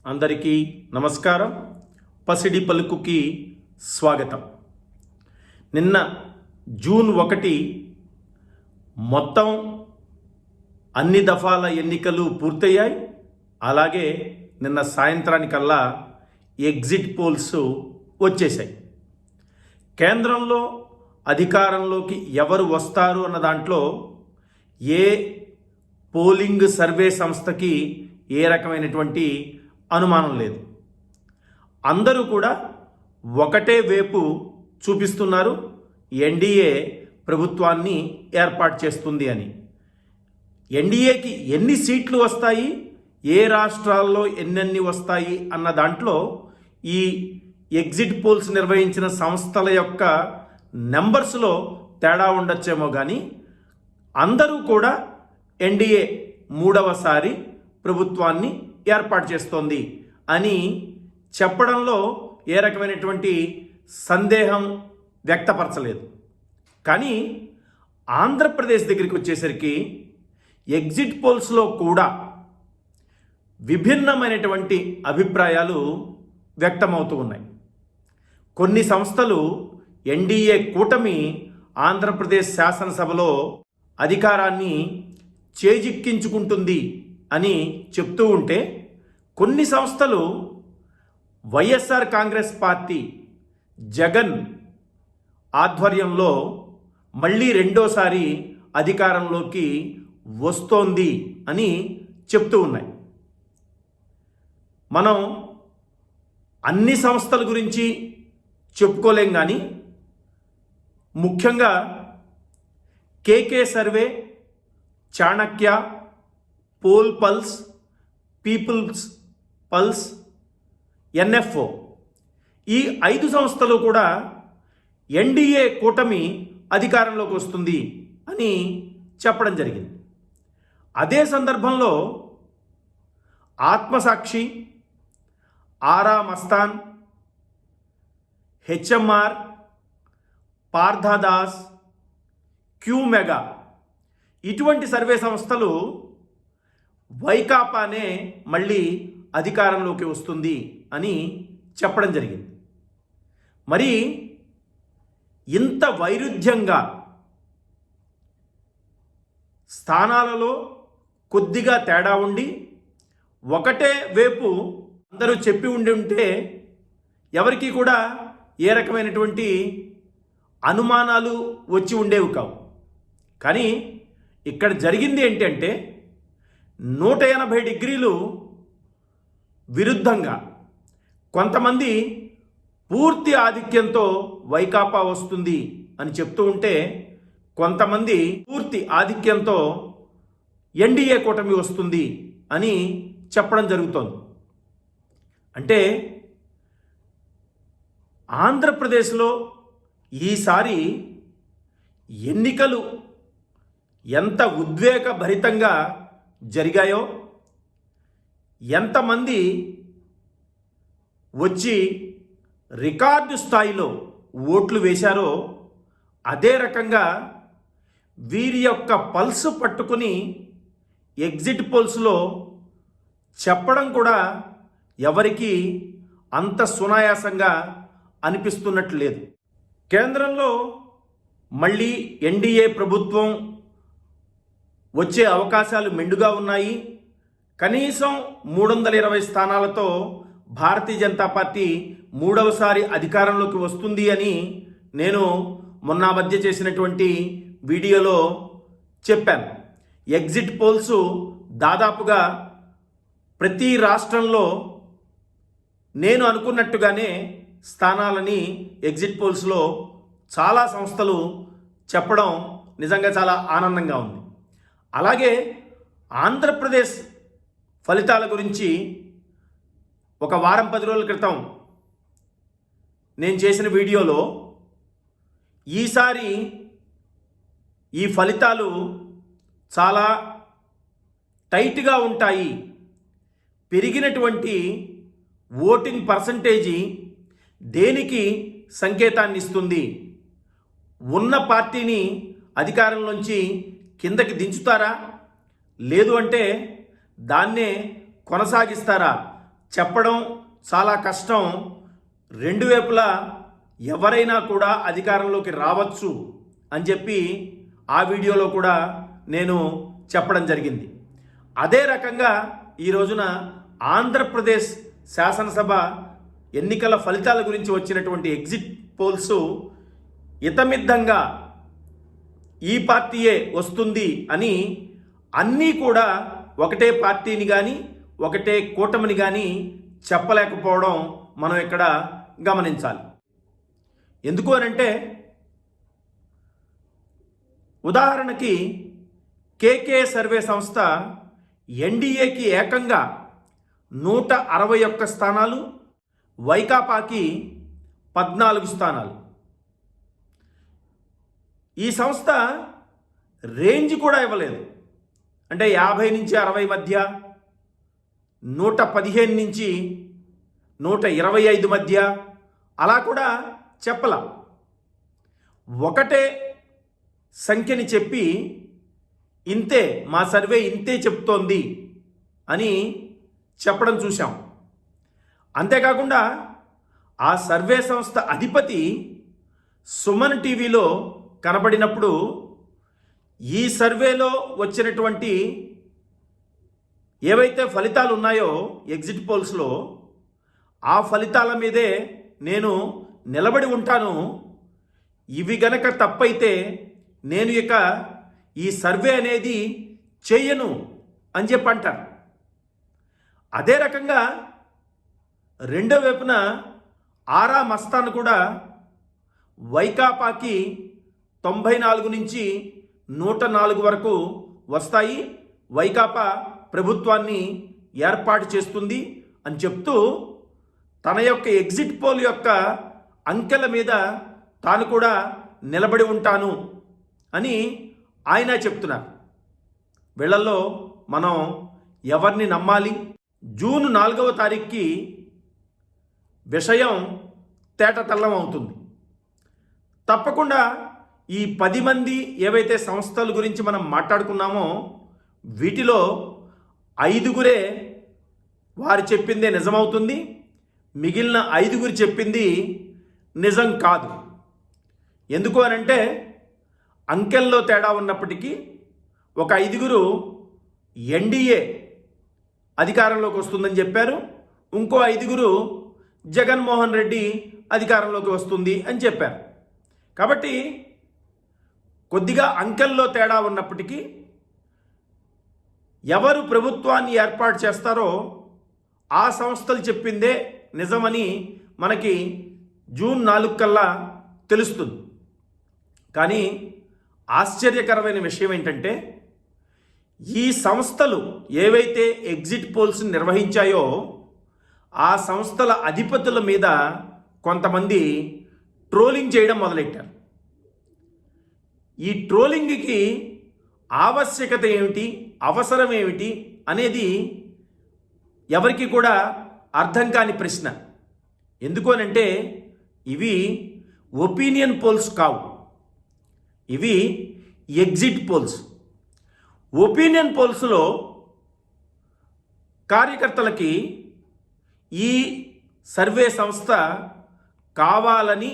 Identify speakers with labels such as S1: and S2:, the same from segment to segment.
S1: అందరికీ నమస్కారం. పసిడి పలుకుకి స్వాగతం. నిన్న జూన్ 1 మొత్తం అన్ని దఫాల ఎన్నికలు పూర్తయ్యాయి. అలాగే నిన్న సాయంత్రానికల్లా ఎగ్జిట్ పోల్స్ వచ్చేసాయి. కేంద్రంలో అధికారంలోకి ఎవరు వస్తారు అన్న దాంట్లో ఏ పోలింగ్ సర్వే సంస్థకి ఏ రకమైనటువంటి అనుమానం లేదు. అందరూ కూడా ఒకటే వైపు చూపిస్తున్నారు, ఎన్డీఏ ప్రభుత్వాన్ని ఏర్పాటు చేస్తుంది అని. ఎన్డీఏకి ఎన్ని సీట్లు వస్తాయి, ఏ రాష్ట్రాల్లో ఎన్నెన్ని వస్తాయి అన్న దాంట్లో ఈ ఎగ్జిట్ పోల్స్ నిర్వహించిన సంస్థల యొక్క నెంబర్స్లో తేడా ఉండొచ్చేమో కానీ అందరూ కూడా ఎన్డీఏ మూడవసారి ప్రభుత్వాన్ని ఏర్పాటు చేస్తోంది అని చెప్పడంలో ఏ రకమైనటువంటి సందేహం వ్యక్తపరచలేదు. కానీ ఆంధ్రప్రదేశ్ దగ్గరికి వచ్చేసరికి ఎగ్జిట్ పోల్స్లో కూడా విభిన్నమైనటువంటి అభిప్రాయాలు వ్యక్తమవుతూ ఉన్నాయి. కొన్ని సంస్థలు ఎన్డీఏ కూటమి ఆంధ్రప్రదేశ్ శాసనసభలో అధికారాన్ని చేజిక్కించుకుంటుంది అని చెప్తూ ఉంటే, కొన్ని సంస్థలు వైఎస్ఆర్ కాంగ్రెస్ పార్టీ జగన్ ఆధ్వర్యంలో మళ్ళీ రెండోసారి అధికారంలోకి వస్తోంది అని చెప్తూ ఉన్నాయి. మనం అన్ని సంస్థల గురించి చెప్పుకోలేం, కానీ ముఖ్యంగా KK survey, Chanakya, poll pulse, people's pulse, NFO ఈ 5 సంస్థలు కూడా ఎన్డీఏ కూటమి అధికారంలోకి వస్తుంది అని చెప్పడం జరిగింది. అదే సందర్భంలో Aatmasakshi, Aara Mastan, HMR, Parthadas, Q mega ఇటువంటి సర్వే సంస్థలు వైకాపానే మళ్ళీ అధికారంలోకి వస్తుంది అని చెప్పడం జరిగింది. మరి ఇంత వైరుధ్యంగా స్థానాలలో కొద్దిగా తేడా ఉండి ఒకటే వైపు అందరూ చెప్పి ఉంటే ఎవరికి కూడా ఏ రకమైనటువంటి అనుమానాలు వచ్చి ఉండేవి కావు. కానీ ఇక్కడ జరిగింది ఏంటంటే 180 డిగ్రీలు విరుద్ధంగా కొంతమంది పూర్తి ఆధిక్యంతో వైకాపా వస్తుంది అని చెప్తూ ఉంటే, కొంతమంది పూర్తి ఆధిక్యంతో ఎన్డీఏ కూటమి వస్తుంది అని చెప్పడం జరుగుతోంది. అంటే ఆంధ్రప్రదేశ్లో ఈసారి ఎన్నికలు ఎంత ఉద్వేగభరితంగా జరిగాయో, ఎంతమంది వచ్చి రికార్డు స్థాయిలో ఓట్లు వేశారో అదే రకంగా వీరి యొక్క పల్సు పట్టుకుని ఎగ్జిట్ పోల్స్లో చెప్పడం కూడా ఎవరికి అంత సునాయాసంగా అనిపిస్తున్నట్లు లేదు. కేంద్రంలో మళ్ళీ ఎన్డీఏ ప్రభుత్వం వచ్చే అవకాశాలు మెండుగా ఉన్నాయి. కనీసం 320 స్థానాలతో భారతీయ జనతా పార్టీ మూడవసారి అధికారంలోకి వస్తుంది అని నేను మొన్న మధ్య చేసినటువంటి వీడియోలో చెప్పాను. ఎగ్జిట్ పోల్స్ దాదాపుగా ప్రతి రాష్ట్రంలో నేను అనుకున్నట్టుగానే స్థానాలని ఎగ్జిట్ పోల్స్లో చాలా సంస్థలు చెప్పడం నిజంగా చాలా ఆనందంగా ఉంది. అలాగే ఆంధ్రప్రదేశ్ ఫలితాల గురించి ఒక వారం 10 రోజుల క్రితం నేను చేసిన వీడియోలో ఈసారి ఈ ఫలితాలు చాలా టైట్గా ఉంటాయి, పెరిగినటువంటి ఓటింగ్ పర్సంటేజీ దేనికి సంకేతాన్ని ఇస్తుంది, ఉన్న పార్టీని అధికారంలోంచి కిందకి దించుతారా, లేదు అంటే దాన్నే కొనసాగిస్తారా, చెప్పడం చాలా కష్టం. రెండు వైపులా ఎవరైనా కూడా అధికారంలోకి రావచ్చు అని చెప్పి ఆ వీడియోలో కూడా నేను చెప్పడం జరిగింది. అదే రకంగా ఈ రోజున ఆంధ్రప్రదేశ్ శాసనసభ ఎన్నికల ఫలితాల గురించి వచ్చినటువంటి ఎగ్జిట్ పోల్స్ ఇతమిద్దంగా ఈ పార్టీయే వస్తుంది అని అన్నీ కూడా ఒకటే పార్టీని కానీ ఒకటే కూటమిని కానీ చెప్పలేకపోవడం మనం ఇక్కడ గమనించాలి. ఎందుకు అనంటే, ఉదాహరణకి కేకే సర్వే సంస్థ ఎన్డీఏకి ఏకంగా 161 స్థానాలు, వైకాపాకి 14 స్థానాలు. ఈ సంస్థ రేంజ్ కూడా ఇవ్వలేదు. అంటే 50 నుంచి 60 మధ్య, 115 నుంచి 125 మధ్య అలా కూడా చెప్పలా. ఒకటే సంఖ్యని చెప్పి ఇంతే, మా సర్వే ఇంతే చెప్తోంది అని చెప్పడం చూశాం. అంతేకాకుండా ఆ సర్వే సంస్థ అధిపతి సుమన్ టీవీలో కనబడినప్పుడు ఈ సర్వేలో వచ్చినటువంటి ఏవైతే ఫలితాలు ఉన్నాయో ఎగ్జిట్ పోల్స్లో, ఆ ఫలితాల మీదే నేను నిలబడి ఉంటాను, ఇవి గనక తప్పైతే నేను ఇక ఈ సర్వే అనేది చేయను అని చెప్పి అంటారు. అదే రకంగా రెండో వైపున ఆరా మస్తాన్ కూడా వైకాపాకి 94 నుంచి 104 వరకు వస్తాయి, వైకాపా ప్రభుత్వాన్ని ఏర్పాటు చేస్తుంది అని చెప్తూ తన యొక్క ఎగ్జిట్ పోల్ యొక్క అంకెల మీద తాను కూడా నిలబడి ఉంటాను అని ఆయన చెప్తున్నారు. వీళ్ళల్లో మనం ఎవరిని నమ్మాలి? జూన్ 4వ తారీఖుకి విషయం తేటతెల్లం అవుతుంది. తప్పకుండా ఈ 10 మంది ఏవైతే సంస్థల గురించి మనం మాట్లాడుకున్నామో వీటిలో 5గురే వారు చెప్పిందే నిజమవుతుంది, మిగిలిన 5గురు చెప్పింది నిజం కాదు. ఎందుకు అనంటే, అంకెల్లో తేడా ఉన్నప్పటికీ ఒక 5గురు ఎన్డీఏ అధికారంలోకి వస్తుందని చెప్పారు, ఇంకో 5గురు జగన్మోహన్ రెడ్డి అధికారంలోకి వస్తుంది అని చెప్పారు. కాబట్టి కొద్దిగా అంకెల్లో తేడా ఉన్నప్పటికీ ఎవరు ప్రభుత్వాన్ని ఏర్పాటు చేస్తారో ఆ సంస్థలు చెప్పిందే నిజమని మనకి జూన్ 4 కల్లా తెలుస్తుంది. కానీ ఆశ్చర్యకరమైన విషయం ఏంటంటే, ఈ సంస్థలు ఏవైతే ఎగ్జిట్ పోల్స్ నిర్వహించాయో ఆ సంస్థల అధిపతుల మీద కొంతమంది ట్రోలింగ్ చేయడం మొదలెట్టారు. ఈ ట్రోలింగ్కి ఆవశ్యకత ఏమిటి, అవసరం ఏమిటి అనేది ఎవరికి కూడా అర్థం కాని ప్రశ్న. ఎందుకు అనంటే, ఇవి ఒపీనియన్ పోల్స్ కావు, ఇవి ఎగ్జిట్ పోల్స్. ఒపీనియన్ పోల్స్లో కార్యకర్తలకి ఈ సర్వే సంస్థ కావాలని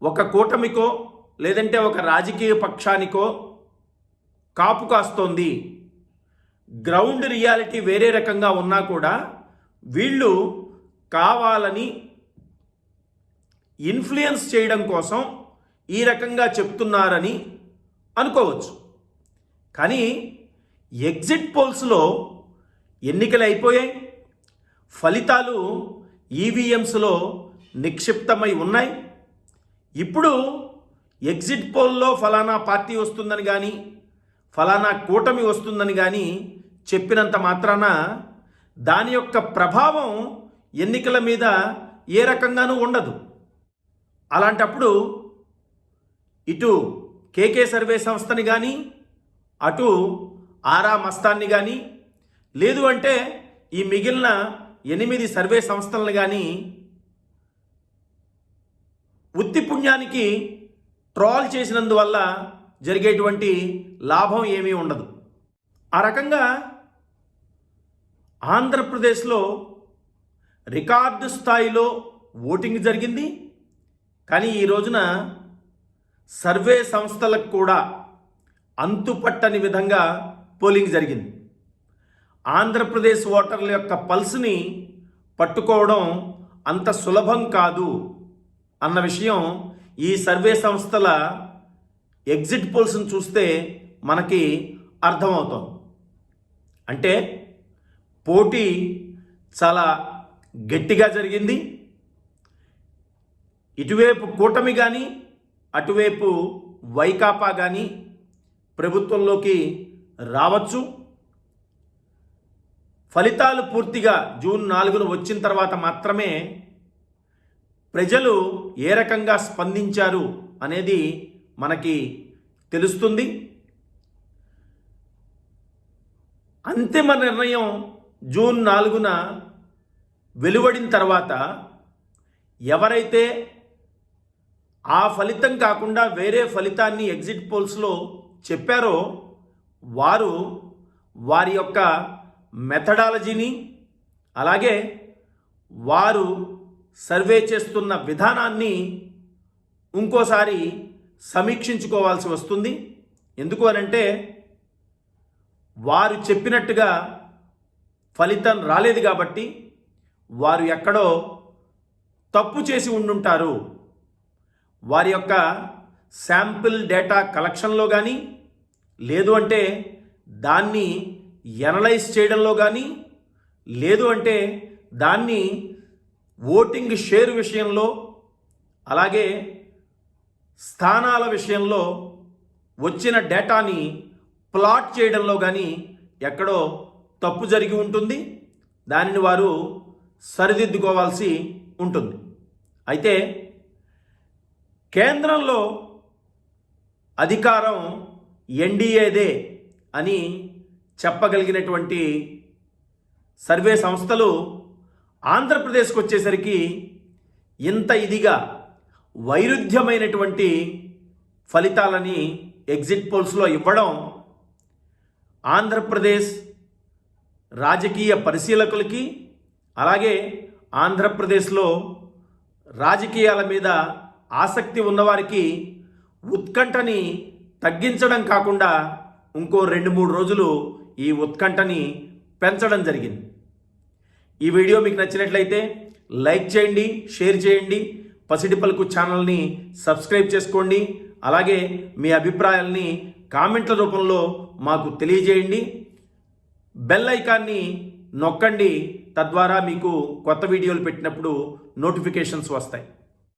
S1: ఒక కూటమికో లేదంటే ఒక రాజకీయ పక్షానికో కాపు కాస్తోంది, గ్రౌండ్ రియాలిటీ వేరే రకంగా ఉన్నా కూడా వీళ్ళు కావాలని ఇన్ఫ్లుయెన్స్ చేయడం కోసం ఈ రకంగా చెప్తున్నారని అనుకోవచ్చు. కానీ ఎగ్జిట్ పోల్స్లో ఎన్నికలు అయిపోయాయి, ఫలితాలు ఈవీఎంస్లో నిక్షిప్తమై ఉన్నాయి. ఇప్పుడు ఎగ్జిట్ పోల్లో ఫలానా పార్టీ వస్తుందని కానీ ఫలానా కూటమి వస్తుందని కానీ చెప్పినంత మాత్రాన దాని యొక్క ప్రభావం ఎన్నికల మీద ఏ రకంగానూ ఉండదు. అలాంటప్పుడు ఇటు కేకే సర్వే సంస్థని కానీ అటు ఆరా మస్తాన్ని కానీ లేదు అంటే ఈ మిగిలిన 8 సర్వే సంస్థలను కానీ ఉత్తి పుణ్యానికి ట్రోల్ చేసినందువల్ల జరిగేటువంటి లాభం ఏమీ ఉండదు. ఆ రకంగా ఆంధ్రప్రదేశ్లో రికార్డు స్థాయిలో ఓటింగ్ జరిగింది. కానీ ఈ రోజున సర్వే సంస్థలకు కూడా అంతుపట్టని విధంగా పోలింగ్ జరిగింది. ఆంధ్రప్రదేశ్ ఓటర్ల యొక్క పల్స్ని పట్టుకోవడం అంత సులభం కాదు అన్న విషయం ఈ సర్వే సంస్థల ఎగ్జిట్ పోల్స్ని చూస్తే మనకి అర్థమవుతుంది. అంటే పోటీ చాలా గట్టిగా జరిగింది. ఇటువైపు కూటమి కానీ అటువైపు వైకాపా కానీ ప్రభుత్వంలోకి రావచ్చు. ఫలితాలు పూర్తిగా జూన్ 4న వచ్చిన తర్వాత మాత్రమే ప్రజలు ఏ రకంగా స్పందించారు అనేది మనకి తెలుస్తుంది. అంతిమ నిర్ణయం జూన్ 4న వెలువడిన తర్వాత ఎవరైతే ఆ ఫలితం కాకుండా వేరే ఫలితాన్ని ఎగ్జిట్ పోల్స్లో చెప్పారో వారు వారి యొక్క మెథడాలజీని అలాగే వారు సర్వే చేస్తున్న విధానాన్ని ఇంకోసారి సమీక్షించుకోవాల్సి వస్తుంది. ఎందుకు అనంటే వారు చెప్పినట్టుగా ఫలితం రాలేదు కాబట్టి వారు ఎక్కడో తప్పు చేసి ఉండుంటారు. వారి యొక్క శాంపిల్ డేటా కలెక్షన్లో కానీ లేదు అంటే దాన్ని ఎనలైజ్ చేయడంలో కానీ లేదు అంటే దాన్ని ఓటింగ్ షేర్ విషయంలో అలాగే స్థానాల విషయంలో వచ్చిన డేటాని ప్లాట్ చేయడంలో కానీ ఎక్కడో తప్పు జరిగి ఉంటుంది. దానిని వారు సరిదిద్దుకోవాల్సి ఉంటుంది. అయితే కేంద్రంలో అధికారం ఎన్డీఏదే అని చెప్పగలిగినటువంటి సర్వే సంస్థలు ఆంధ్రప్రదేశ్కి వచ్చేసరికి ఇంత ఇదిగా వైరుధ్యమైనటువంటి ఫలితాలని ఎగ్జిట్ పోల్స్లో ఇవ్వడం ఆంధ్రప్రదేశ్ రాజకీయ పరిశీలకులకి అలాగే ఆంధ్రప్రదేశ్లో రాజకీయాల మీద ఆసక్తి ఉన్నవారికి ఉత్కంఠని తగ్గించడం కాకుండా ఇంకో 2-3 రోజులు ఈ ఉత్కంఠని పెంచడం జరిగింది. ఈ వీడియో మీకు నచ్చినట్లయితే లైక్ చేయండి, షేర్ చేయండి, పసిడి పలుకు ఛానల్ని సబ్స్క్రైబ్ చేసుకోండి. అలాగే మీ అభిప్రాయాల్ని కామెంట్ల రూపంలో మాకు తెలియజేయండి. బెల్ ఐకాన్ని నొక్కండి, తద్వారా మీకు కొత్త వీడియోలు పెట్టినప్పుడు నోటిఫికేషన్స్ వస్తాయి.